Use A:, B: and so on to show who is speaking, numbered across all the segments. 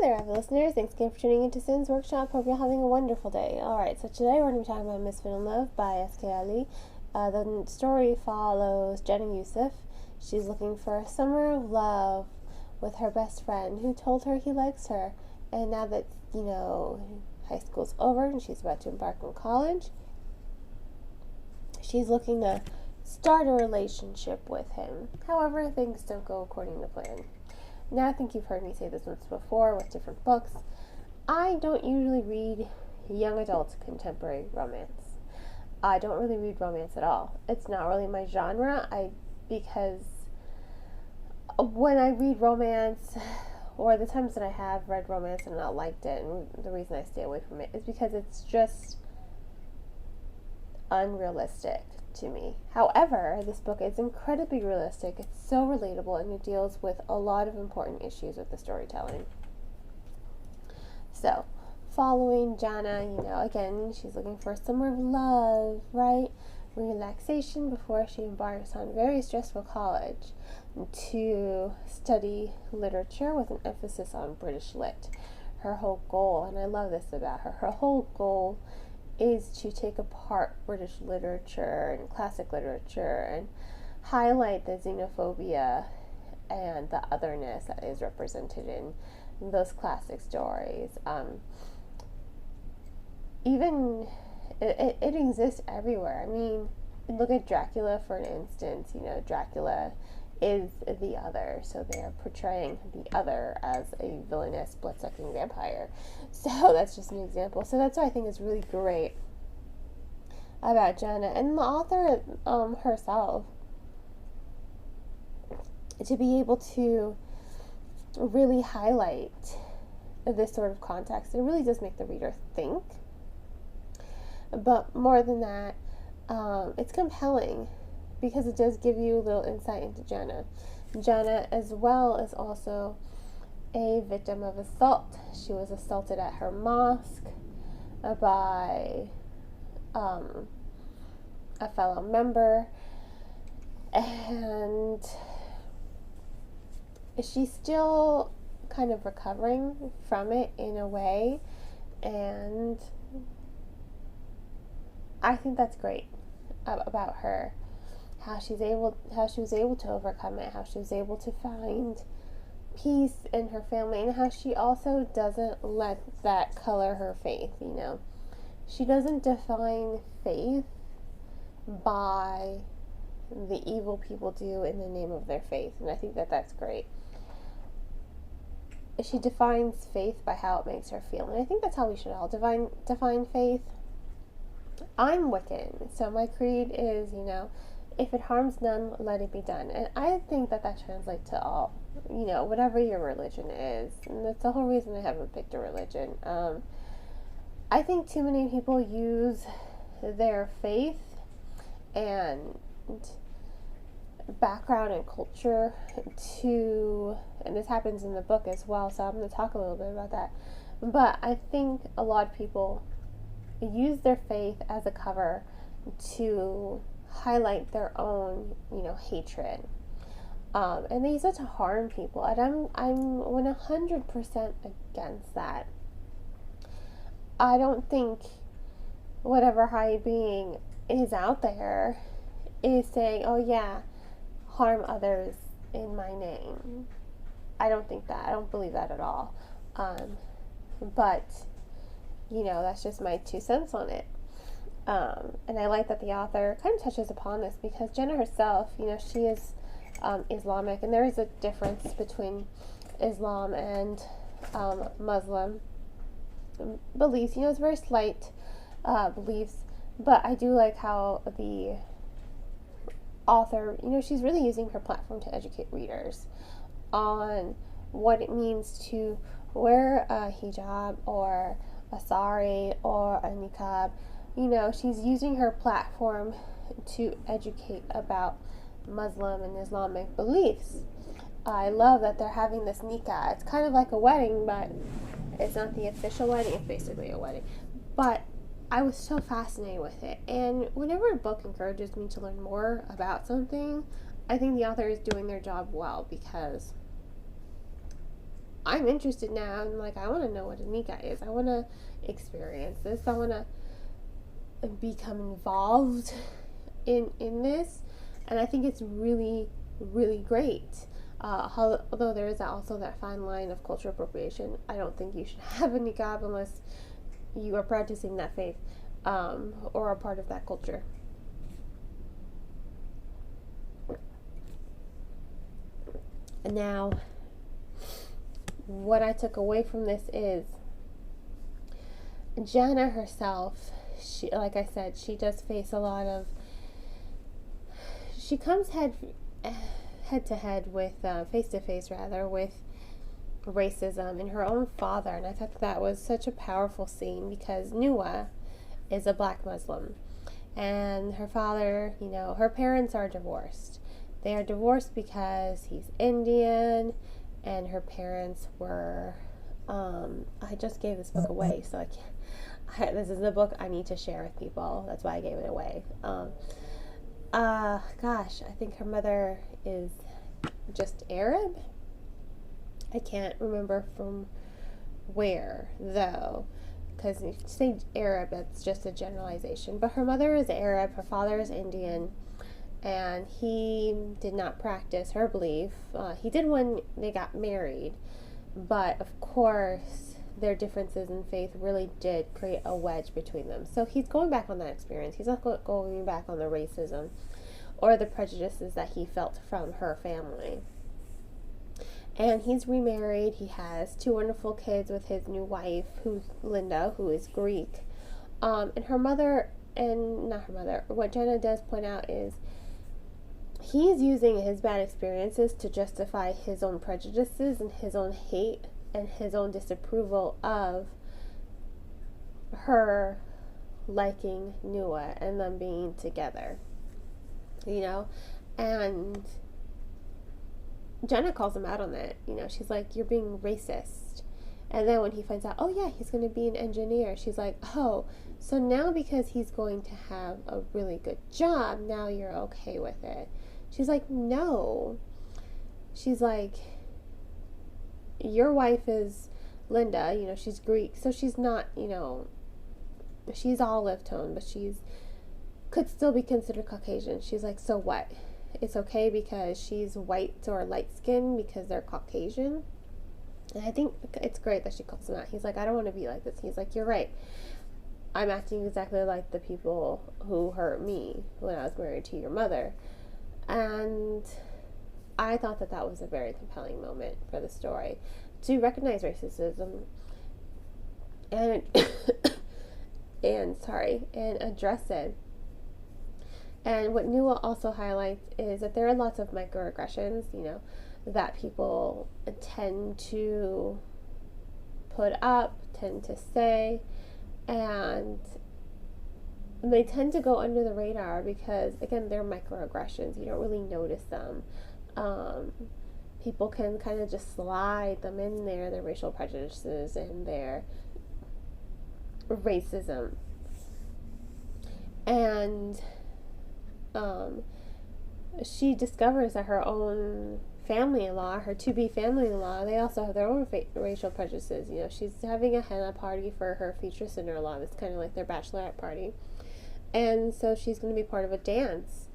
A: there, avid listeners. Thanks again for tuning into Sin's Workshop. Hope you're having a wonderful day. Alright, so today we're going to be talking about Misfit in Love by S.K. Ali. The story follows Jenna Yusuf. She's looking for a summer of love with her best friend who told her he likes her. And now that, high school's over and she's about to embark on college, she's looking to start a relationship with him. However, things don't go according to plan. Now, I think you've heard me say this once before with different books. I don't usually read young adult contemporary romance. I don't really read romance at all. It's not really my genre, because when I read romance, or the times that I have read romance and not liked it, and the reason I stay away from it is because it's just unrealistic to me. However, this book is incredibly realistic. It's so relatable, and it deals with a lot of important issues with the storytelling. So, following Jana, again, she's looking for a summer of love, right? Relaxation before she embarks on very stressful college to study literature with an emphasis on British lit. Her whole goal, and I love this about her whole goal is to take apart British literature and classic literature and highlight the xenophobia and the otherness that is represented in those classic stories. It exists everywhere. I mean, look at Dracula, for an instance. Dracula is the other, so they are portraying the other as a villainous, blood-sucking vampire. So that's just an example. So that's what I think is really great about Jenna and the author herself, to be able to really highlight this sort of context. It really does make the reader think. But more than that, it's compelling, because it does give you a little insight into Jenna. Jenna, as well, is also a victim of assault. She was assaulted at her mosque by a fellow member, and she's still kind of recovering from it in a way, and I think that's great about her. How she was able to overcome it, how she was able to find peace in her family, and how she also doesn't let that color her faith. She doesn't define faith by the evil people do in the name of their faith, and I think that that's great. She defines faith by how it makes her feel, and I think that's how we should all define faith. I'm Wiccan, so my creed is, if it harms none, let it be done. And I think that translates to all, whatever your religion is. And that's the whole reason I haven't picked a religion. I think too many people use their faith and background and culture and this happens in the book as well, so I'm going to talk a little bit about that. But I think a lot of people use their faith as a cover to highlight their own, hatred. And they use it to harm people. And I'm 100% against that. I don't think whatever high being is out there is saying, oh yeah, harm others in my name. I don't think that. I don't believe that at all. But, that's just my 2 cents on it. And I like that the author kind of touches upon this, because Jenna herself, she is Islamic, and there is a difference between Islam and Muslim beliefs. It's very slight beliefs, but I do like how the author, she's really using her platform to educate readers on what it means to wear a hijab or a sari or a niqab. She's using her platform to educate about Muslim and Islamic beliefs. I love that they're having this nikah. It's kind of like a wedding, but it's not the official wedding. It's basically a wedding. But I was so fascinated with it. And whenever a book encourages me to learn more about something, I think the author is doing their job well, because I'm interested now. I'm like, I want to know what a niqab is. I want to experience this. I want to become involved in this, and I think it's really, really great. Although there is also that fine line of cultural appropriation, I don't think you should have a niqab unless you are practicing that faith, or a part of that culture. And now, what I took away from this is Jana herself. She, like I said, she does face a lot of. She comes head to head with, face to face rather, with racism in her own father, and I thought that was such a powerful scene because Nuwa is a black Muslim, and her father, her parents are divorced. They are divorced because he's Indian, and her parents were. I just gave this book away, so I can't. This is the book I need to share with people. That's why I gave it away. Gosh, I think her mother is just Arab. I can't remember from where, though, because if you say Arab, that's just a generalization. But her mother is Arab, her father is Indian, and he did not practice her belief. He did when they got married, but of course, their differences in faith really did create a wedge between them. So he's going back on that experience. He's not going back on the racism or the prejudices that he felt from her family. And he's remarried. He has 2 wonderful kids with his new wife, who's Linda, who is Greek. And her mother, and not her mother, what Jenna does point out is he's using his bad experiences to justify his own prejudices and his own hate and his own disapproval of her liking Nuwa and them being together, and Jenna calls him out on it. She's like, you're being racist. And then when he finds out, oh yeah, he's going to be an engineer, she's like, oh, so now because he's going to have a really good job, now you're okay with it. She's like, no. She's like, your wife is Linda, she's Greek, so she's not, she's olive tone, but could still be considered Caucasian. She's like, so what? It's okay because she's white or light skinned because they're Caucasian. And I think it's great that she calls him out. He's like, I don't want to be like this. He's like, you're right. I'm acting exactly like the people who hurt me when I was married to your mother. And I thought that was a very compelling moment for the story, to recognize racism and and address it. And what Nuwa also highlights is that there are lots of microaggressions, that people tend to put up, tend to say, and they tend to go under the radar because, again, they're microaggressions. You don't really notice them. People can kind of just slide them in there, their racial prejudices and their racism. And she discovers that her own family-in-law, her to-be family-in-law, they also have their own racial prejudices. She's having a henna party for her future sister-in-law. It's kind of like their bachelorette party. And so she's going to be part of a dance,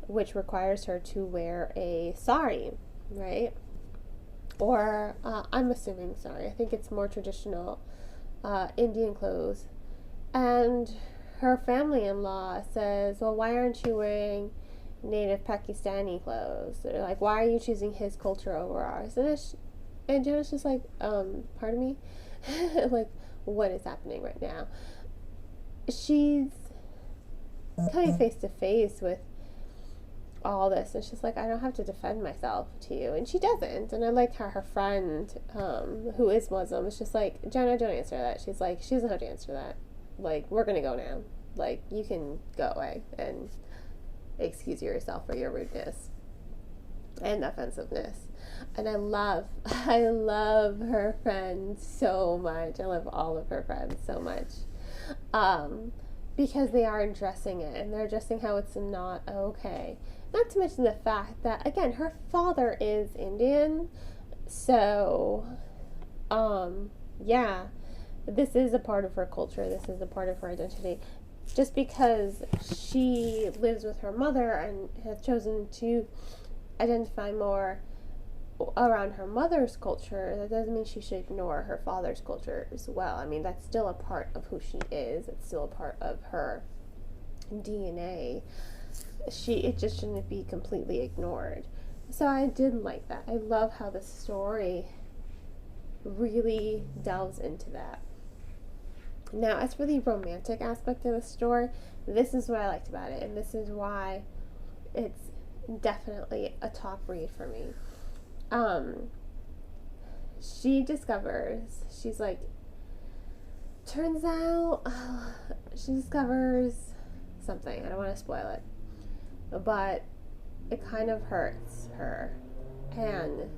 A: which requires her to wear a sari, right? Or, I'm assuming sari. I think it's more traditional Indian clothes. And her family-in-law says, well, why aren't you wearing native Pakistani clothes? They're like, why are you choosing his culture over ours? And Jenna's just like, pardon me? Like, what is happening right now? She's coming face to face with all this, and she's like, I don't have to defend myself to you, and she doesn't. And I like how her friend, who is Muslim, is just like, Jenna, don't answer that. She's like, she doesn't have to answer that. Like, we're gonna go now. Like, you can go away and excuse yourself for your rudeness and offensiveness. And I love her friend so much. I love all of her friends so much. Because they are addressing it, and they're addressing how it's not okay. Not to mention the fact that, again, her father is Indian, so Yeah, this is a part of her culture. This is a part of her identity. Just because she lives with her mother and has chosen to identify more around her mother's culture, that doesn't mean she should ignore her father's culture as well. I mean, that's still a part of who she is. It's still a part of her DNA. It just shouldn't be completely ignored. So I did like that. I love how the story really delves into that. Now, as for the romantic aspect of the story, this is what I liked about it, and this is why it's definitely a top read for me. She discovers, she's like, turns out, she discovers something. I don't want to spoil it, but it kind of hurts her. And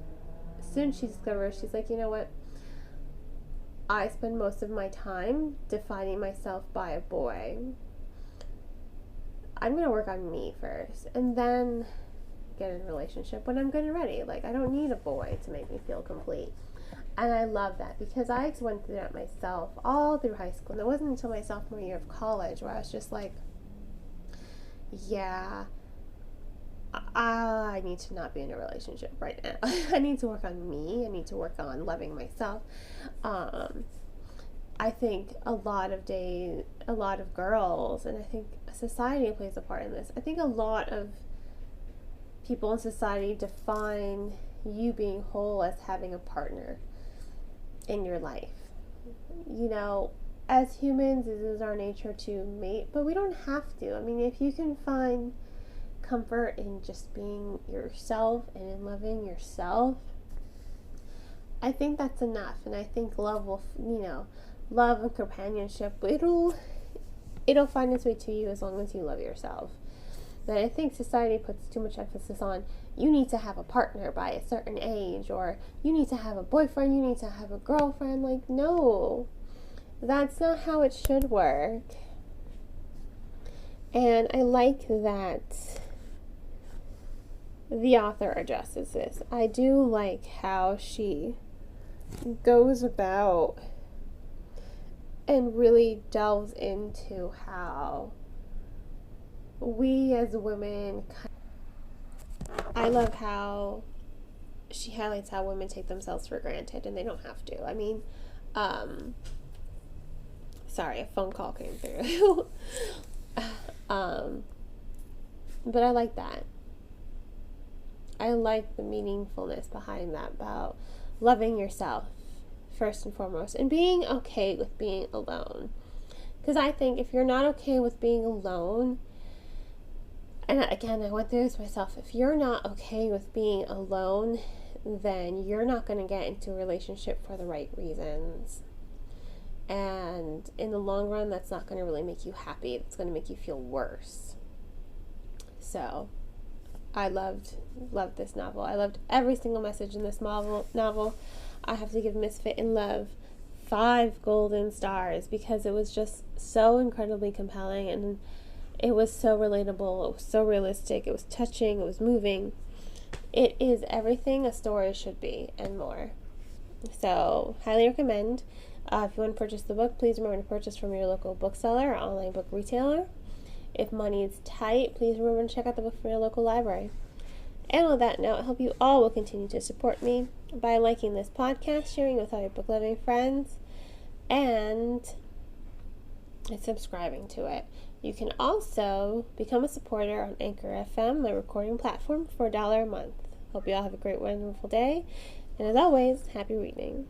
A: soon she discovers, she's like, you know what? I spend most of my time defining myself by a boy. I'm going to work on me first, and then get in a relationship when I'm good and ready. Like, I don't need a boy to make me feel complete. And I love that, because I went through that myself all through high school. And it wasn't until my sophomore year of college where I was just like, yeah, I need to not be in a relationship right now. I need to work on me. I need to work on loving myself. I think a lot of girls, and I think society plays a part in this. I think a lot of people in society define you being whole as having a partner in your life. You know, as humans, it is our nature to mate, but we don't have to. I mean, if you can find comfort in just being yourself and in loving yourself, I think that's enough. And I think love will, love and companionship, it'll find its way to you as long as you love yourself. But I think society puts too much emphasis on, you need to have a partner by a certain age, or you need to have a boyfriend, you need to have a girlfriend. Like, no, that's not how it should work. And I like that the author addresses this. I do like how she goes about and really delves into how we as women, I love how she highlights how women take themselves for granted, and they don't have to. I mean, sorry, a phone call came through. But I like that. I like the meaningfulness behind that, about loving yourself first and foremost, and being okay with being alone. Because I think if you're not okay with being alone, and again, I went through this myself, if you're not okay with being alone, then you're not going to get into a relationship for the right reasons. And in the long run, that's not going to really make you happy. It's going to make you feel worse. So I loved this novel. I loved every single message in this novel. I have to give Misfit in Love 5 golden stars, because it was just so incredibly compelling, and it was so relatable, it was so realistic, it was touching, it was moving. It is everything a story should be, and more. So, highly recommend. If you want to purchase the book, please remember to purchase from your local bookseller or online book retailer. If money is tight, please remember to check out the book from your local library. And on that note, I hope you all will continue to support me by liking this podcast, sharing it with all your book-loving friends, and subscribing to it. You can also become a supporter on Anchor FM, my recording platform, for $1 a month. Hope you all have a great, wonderful day. And as always, happy reading.